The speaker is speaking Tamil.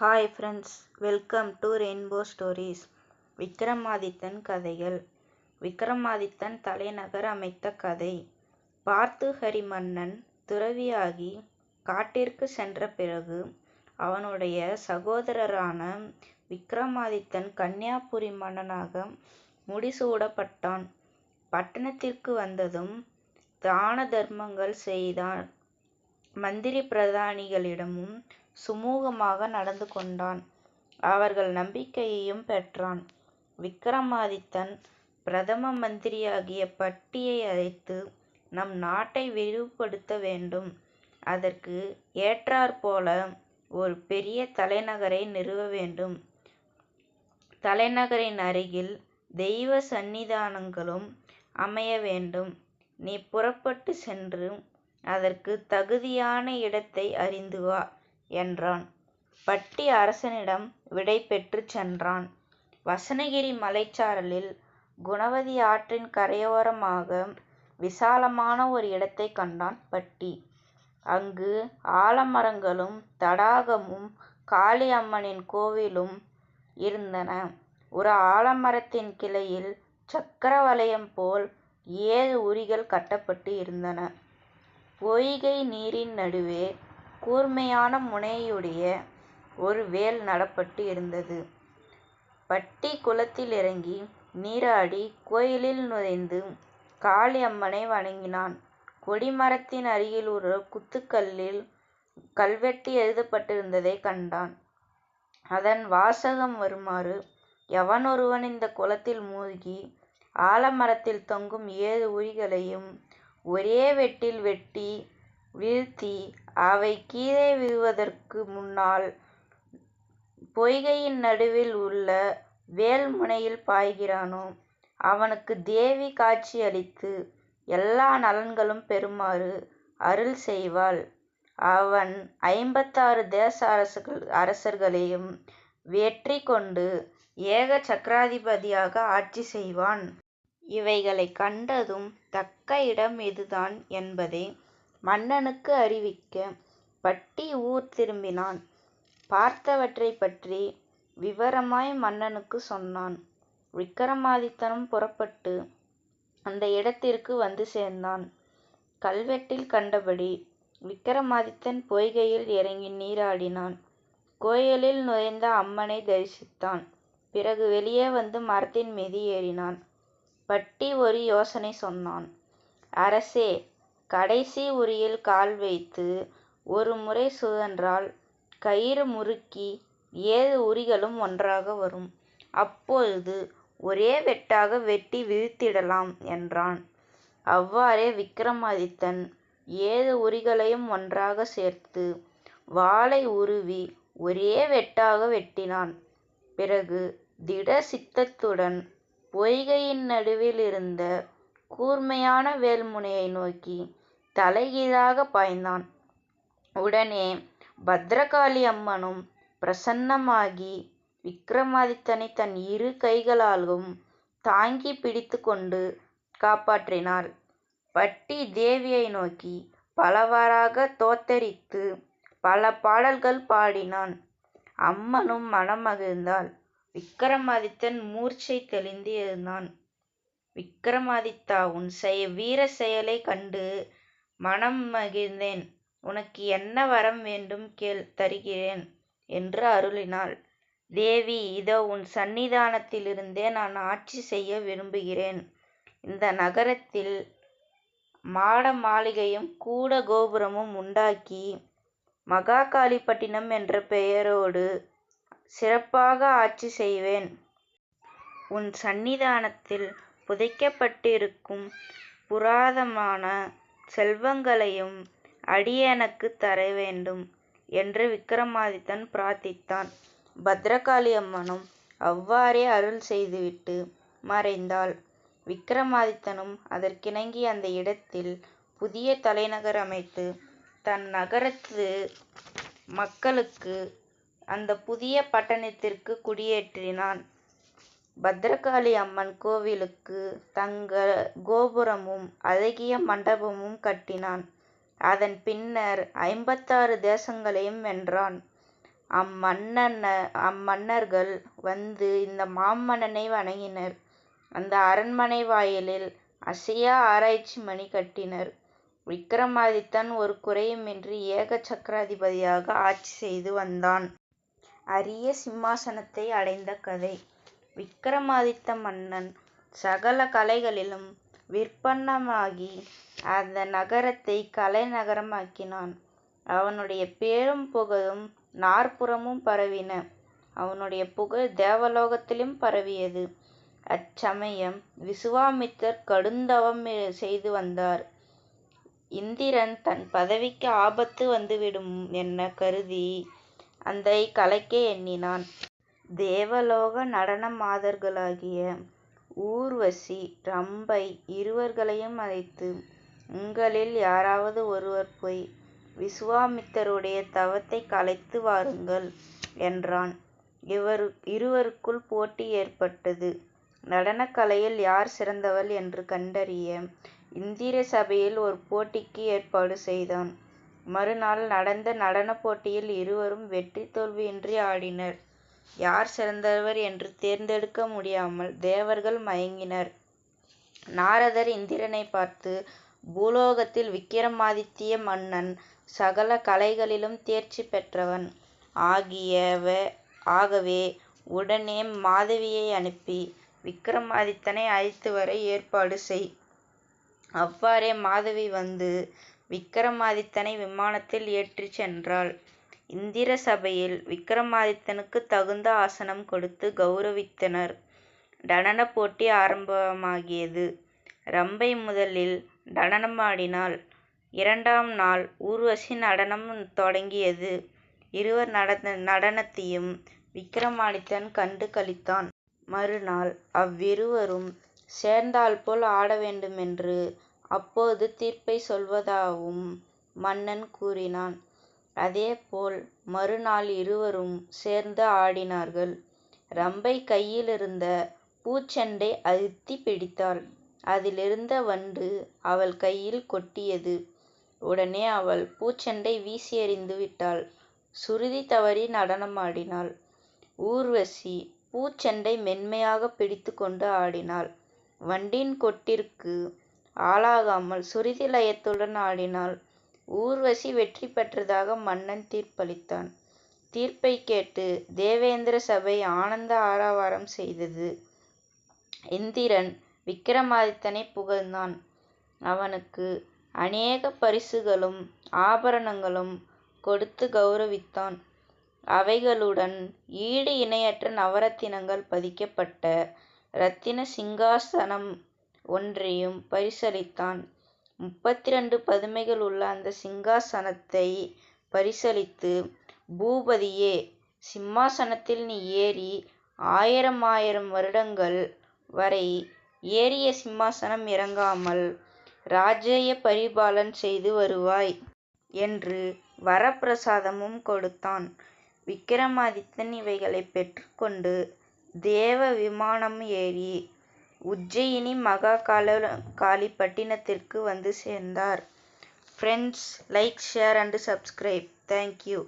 Hi friends, welcome to rainbow stories. Vikramadithan கதைகள். விக்ரமாதித்தன் தலைநகர் அமைத்த கதை. பார்த்துஹரி மன்னன் துறவியாகி காட்டிற்கு சென்ற பிறகு அவனுடைய சகோதரரான விக்ரமாதித்தன் கன்னியாகுமரி மன்னனாக முடிசூடப்பட்டான். பட்டணத்திற்கு வந்ததும் தான தர்மங்கள் செய்தான். மந்திரி பிரதானிகளிடமும் சுமூகமாக நடந்து கொண்டான். அவர்கள் நம்பிக்கையையும் பெற்றான். விக்ரமாதித்தன் பிரதம மந்திரியாகிய பட்டியை அழைத்து, நம் நாட்டை விரிவுபடுத்த வேண்டும். அதற்கு ஏற்றாற்போல ஒரு பெரிய தலைநகரை நிறுவ வேண்டும். தலைநகரின் அருகில் தெய்வ சந்நிதானங்களும் அமைய வேண்டும். நீ புறப்பட்டு சென்று அதற்கு தகுதியான இடத்தை அறிந்து வா என்றான். பட்டி அரசனிடம் விடை பெற்றுச் சென்றான். வசனகிரி மலைச்சாரலில் குணவதி ஆற்றின் கரையோரமாக விசாலமான ஒரு இடத்தை கண்டான் பட்டி. அங்கு ஆலமரங்களும் தடாகமும் காளி அம்மனின் கோவிலும் இருந்தன. ஒரு ஆலமரத்தின் கிளையில் சக்கர வளையம் போல் 7 உரிகள் கட்டப்பட்டு இருந்தன. பொய்கை நீரின் நடுவே கூர்மையான முனையுடைய ஒரு வேல் நடப்பட்டு இருந்தது. பட்டி குளத்தில் இறங்கி நீராடி கோயிலில் நுழைந்து காளி அம்மனை வணங்கினான். கொடிமரத்தின் அருகில் ஒரு குத்துக்கல்லில் கல்வெட்டு எழுதப்பட்டிருந்ததை கண்டான். அதன் வாசகம் வருமாறு: எவனொருவன் இந்த குளத்தில் மூழ்கி ஆலமரத்தில் தொங்கும் 7 உரிகளையும் ஒரே வெட்டில் வெட்டி வீழ்த்தி அவை கீழே விழுவதற்கு முன்னால் பொய்கையின் நடுவில் உள்ள வேல் முனையில் பாய்கிறானோ, அவனுக்கு தேவி காட்சி அளித்து எல்லா நலன்களும் பெறுமாறு அருள் செய்வாள். அவன் 56 தேச அரசர்களையும் வெற்றி கொண்டு ஏக சக்கராதிபதியாக ஆட்சி செய்வான். இவைகளை கண்டதும் தக்க இடம் இதுதான் என்பதை மன்னனுக்கு அறிவிக்க பட்டி ஊர் திரும்பினான். பார்த்தவற்றை பற்றி விவரமாய் மன்னனுக்கு சொன்னான். விக்ரமாதித்தனும் புறப்பட்டு அந்த இடத்திற்கு வந்து சேர்ந்தான். கல்வெட்டில் கண்டபடி விக்ரமாதித்தன் பொய்கையில் இறங்கி நீராடினான். கோயிலில் நுழைந்த அம்மனை தரிசித்தான். பிறகு வெளியே வந்து மரத்தின் மீது ஏறினான். பட்டி ஒரு யோசனை சொன்னான். அரசே, கடைசி உரியில் கால் வைத்து ஒரு முறை சுழன்றால் கயிறு முறுக்கி 7 உரிகளும் ஒன்றாக வரும். அப்பொழுது ஒரே வெட்டாக வெட்டி வீழ்த்திடலாம் என்றான். அவ்வாறே விக்ரமாதித்தன் 7 உரிகளையும் ஒன்றாக சேர்த்து வாளை உருவி ஒரே வெட்டாக வெட்டினான். பிறகு திட சித்தத்துடன் பொய்கையின் நடுவில் இருந்த கூர்மையான வேல்முனையை நோக்கி தலைகீழாக பாய்ந்தான். உடனே பத்ரகாளி அம்மனும் பிரசன்னமாகி விக்ரமாதித்தனை தன் 2 கைகளாலும் தாங்கி பிடித்து கொண்டு காப்பாற்றினாள். பட்டி தேவியை நோக்கி பலவாறாக தோத்தரித்து பல பாடல்கள் பாடினான். அம்மனும் மனமகிழ்ந்தாள். விக்ரமாதித்தன் மூர்ச்சை தெளிந்து எழுந்தான். விக்ரமாதித்தா, உன் வீர செயலை கண்டு மனம் மகிழ்ந்தேன். உனக்கு என்ன வரம் வேண்டும் கேள், தருகிறேன் என்று அருளினாள். தேவி, இதோ உன் சந்நிதானத்திலிருந்தே நான் ஆட்சி செய்ய விரும்புகிறேன். இந்த நகரத்தில் மாட மாளிகையும் கூட கோபுரமும் உண்டாக்கி மகாகாளிப்பட்டினம் என்ற பெயரோடு சிறப்பாக ஆட்சி செய்வேன். உன் சந்நிதானத்தில் புதைக்கப்பட்டிருக்கும் புராதனமான செல்வங்களையும் அடியேனுக்கு தர வேண்டும் என்று விக்ரமாதித்தன் பிரார்த்தித்தான். பத்ரகாளி அம்மனும் அவ்வாறே அருள் செய்துவிட்டு மறைந்தாள். விக்ரமாதித்தனும் அதற்கிணங்கி அந்த இடத்தில் புதிய தலைநகர் அமைத்து தன் நகரத்து மக்களுக்கு அந்த புதிய பட்டணத்திற்கு குடியேற்றினான். பத்ரகாளி அம்மன் கோவிலுக்கு தங்க கோபுரமும் அழகிய மண்டபமும் கட்டினான். அதன் பின்னர் 56 தேசங்களையும் வென்றான். அம்மன்னர்கள் வந்து இந்த மாமன்னனை வணங்கினர். அந்த அரண்மனை வாயிலில் அசையா ஆராய்ச்சி மணி கட்டினர். விக்கிரமாதித்தன் ஒரு குறையுமின்றி ஏக சக்கராதிபதியாக ஆட்சி செய்து வந்தான். அரிய சிம்மாசனத்தை அடைந்த கதை. விக்கிரமாதித்த மன்னன் சகல கலைகளிலும் விற்பன்னமாகி அந்த நகரத்தை கலைநகரமாக்கினான். அவனுடைய பேரும் புகழும் நாற்புறமும் பரவின. அவனுடைய புகழ் தேவலோகத்திலும் பரவியது. அச்சமயம் விசுவாமித்திரர் கடுந்தவம் செய்து வந்தார். இந்திரன் தன் பதவிக்கு ஆபத்து வந்துவிடும் என கருதி அந்த கலைக்க எண்ணினான். தேவலோக நடன மாதர்களாகிய ஊர்வசி, ரம்பை இருவர்களையும் அழைத்து, உங்களில் யாராவது ஒருவர் போய் விசுவாமித்திரருடைய தவத்தை கலைத்து வாருங்கள் என்றான். இருவருக்குள் போட்டி ஏற்பட்டது. நடனக்கலையில் யார் சிறந்தவள் என்று கண்டறிய இந்திர சபையில் ஒரு போட்டிக்கு ஏற்பாடு செய்தான். மறுநாள் நடந்த நடன போட்டியில் இருவரும் வெற்றி தோல்வியின்றி ஆடினர். யார் சிறந்தவர் என்று தேர்ந்தெடுக்க முடியாமல் தேவர்கள் மயங்கினர். நாரதர் இந்திரனை பார்த்து, பூலோகத்தில் விக்கிரமாதித்ய மன்னன் சகல கலைகளிலும் தேர்ச்சி பெற்றவன் ஆகவே உடனே மாதவியை அனுப்பி விக்கிரமாதித்தனை அழைத்து வர ஏற்பாடு செய். அவ்வாறே மாதவி வந்து விக்கிரமாதித்தனை விமானத்தில் ஏற்றிச் சென்றாள். இந்திர சபையில் விக்கிரமாதித்தனுக்கு தகுந்த ஆசனம் கொடுத்து கௌரவித்தனர். நடன போட்டி ஆரம்பமாகியது. ரம்பை முதலில் நடனமாடினாள். இரண்டாம் நாள் ஊர்வசி நடனம் தொடங்கியது. இருவர் நடனத்தையும் விக்கிரமாதித்தன் கண்டு களித்தான். மறுநாள் அவ்விருவரும் சேர்ந்தாற்போல் ஆட வேண்டுமென்று அப்போது தீர்ப்பை சொல்வதாகவும் மன்னன் கூறினான். அதேபோல் மறுநாள் இருவரும் சேர்ந்து ஆடினார்கள். ரம்பை கையிலிருந்த பூச்செண்டை அழுத்தி பிடித்தாள். அதிலிருந்த வண்டு அவள் கையில் கொட்டியது. உடனே அவள் பூச்செண்டை வீசி எறிந்து விட்டாள். சுருதி தவறி நடனமாடினாள். ஊர்வசி பூச்செண்டை மென்மையாக பிடித்து கொண்டு ஆடினாள். வண்டின் கொட்டிற்கு ஆளாகாமல் சுருதி லயத்துடன் ஆடினாள். ஊர்வசி வெற்றி பெற்றதாக மன்னன் தீர்ப்பளித்தான். தீர்ப்பை கேட்டு தேவேந்திர சபை ஆனந்த ஆரவாரம் செய்தது. இந்திரன் விக்கிரமாதித்தனை புகழ்ந்தான். அவனுக்கு அநேக பரிசுகளும் ஆபரணங்களும் கொடுத்து கௌரவித்தான். அவைகளுடன் ஈடு இணையற்ற நவரத்தினங்கள் பதிக்கப்பட்ட இரத்தின சிங்காசனம் ஒன்றையும் பரிசளித்தான். 32 பதுமைகள் உள்ள அந்த சிங்காசனத்தை பரிசளித்து, பூபதியே, சிம்மாசனத்தில் நீ ஏறி 1000 வருடங்கள் வரை ஏறிய சிம்மாசனம் இறங்காமல் ராஜ்ய பரிபாலன் செய்து வருவாய் என்று வரப்பிரசாதமும் கொடுத்தான். விக்கிரமாதித்தன் இவைகளை பெற்றுக்கொண்டு தேவ விமானம் ஏறி உஜ்ஜயினி மகாகாளி பட்டினத்திற்கு வந்து சேர்ந்தார். Friends, like, share and subscribe. Thank you.